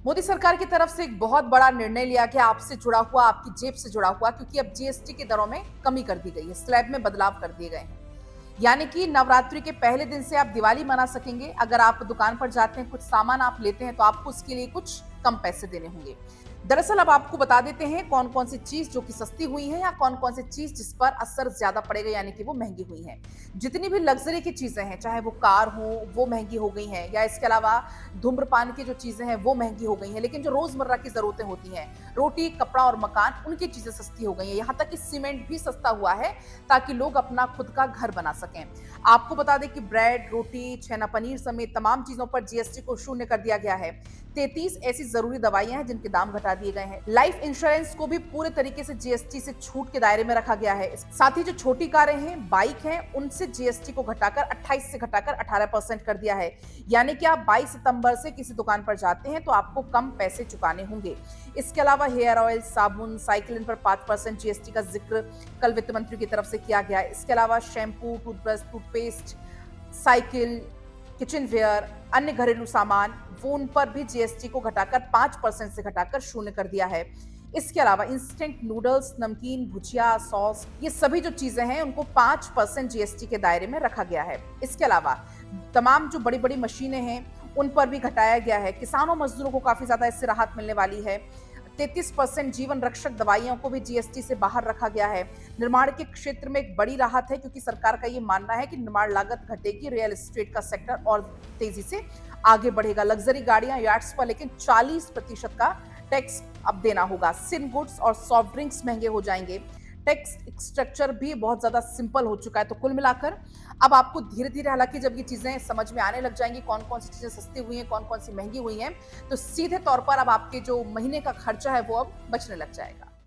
मोदी सरकार की तरफ से एक बहुत बड़ा निर्णय लिया गया, आपसे जुड़ा हुआ, आपकी जेब से जुड़ा हुआ, क्योंकि अब जीएसटी की दरों में कमी कर दी गई है, स्लैब में बदलाव कर दिए गए हैं। यानी कि नवरात्रि के पहले दिन से आप दिवाली मना सकेंगे। अगर आप दुकान पर जाते हैं, कुछ सामान आप लेते हैं, तो आपको उसके लिए कुछ कम पैसे देने होंगे। दरअसल अब आपको बता देते हैं कौन-कौन सी चीज़ जो कि सस्ती हुई है या कौन-कौन सी चीज़ जिस पर असर ज़्यादा पड़ेगा, यानी कि वो महँगी हुई हैं। जितनी भी लग्ज़री की चीज़ें हैं, चाहे वो कार हो, वो महँगी हो गई हैं, या इसके अलावा धूम्रपान की जो चीज़ें हैं, वो महँगी हो गई हैं। लेकिन जो रोज़मर्रा की ज़रूरतें होती हैं, रोटी, कपड़ा और मकान, उनकी चीज़ें सस्ती हो गई हैं। यहाँ तक कि सीमेंट भी सस्ता हुआ है, ताकि लोग अपना खुद का घर बना सकें। आपको बता दें कि ब्रेड, रोटी, छेना पनीर समेत तमाम चीज़ों पर जीएसटी को शून्य कर दिया गया है। 33 ऐसी ज़रूरी दवाइयाँ हैं जिनके दाम घटा दिए गए हैं। लाइफ इंश्योरेंस को भी पूरे तरीके से जीएसटी से छूट के दायरे में रखा गया है। साथ ही जो छोटी कारें हैं, बाइक हैं, उनसे जीएसटी को घटाकर 28 से घटाकर 18% कर दिया है। यानी कि आप 22 सितंबर से किसी दुकान पर जाते हैं तो आपको कम पैसे चुकाने होंगे। इसके अलावा हेयर ऑयल, साबुन, साइकिल, इन पर 5% जीएसटी का जिक्र कल वित्त मंत्री की तरफ से किया गया है। इसके अलावा shampoo, toothbrush, toothpaste, cycle, kitchen ware, अन्य घरेलू सामान, वो उन पर भी जीएसटी को घटाकर 5% से घटाकर शून्य कर दिया है। इसके अलावा इंस्टेंट नूडल्स, नमकीन, भुजिया, सॉस, ये सभी जो चीजें हैं उनको 5% जीएसटी के दायरे में रखा गया है। इसके अलावा तमाम जो बड़ी-बड़ी मशीनें हैं, उन पर भी घटाया गया है। किसानों, मजदूरों को काफी ज्यादा इससे राहत मिलने वाली है। 33% जीवन रक्षक दवाइयों को भी जीएसटी से बाहर रखा गया है। निर्माण के क्षेत्र में एक बड़ी राहत है, क्योंकि सरकार का ये मानना है कि निर्माण लागत घटेगी, रियल एस्टेट का सेक्टर और तेजी से आगे बढ़ेगा। लग्जरी गाड़ियां, याट्स पर लेकिन 40% का टैक्स अब देना होगा। सिन गुड्स और सॉफ्ट ड्रिंक्स महंगे हो जाएंगे। टैक्स स्ट्रक्चर भी बहुत ज्यादा सिंपल हो चुका है। तो कुल मिलाकर अब आपको धीरे धीरे, हालांकि जब ये चीजें समझ में आने लग जाएंगी, कौन कौन सी चीजें सस्ती हुई हैं, कौन कौन सी महंगी हुई हैं, तो सीधे तौर पर अब आपके जो महीने का खर्चा है वो अब बचने लग जाएगा।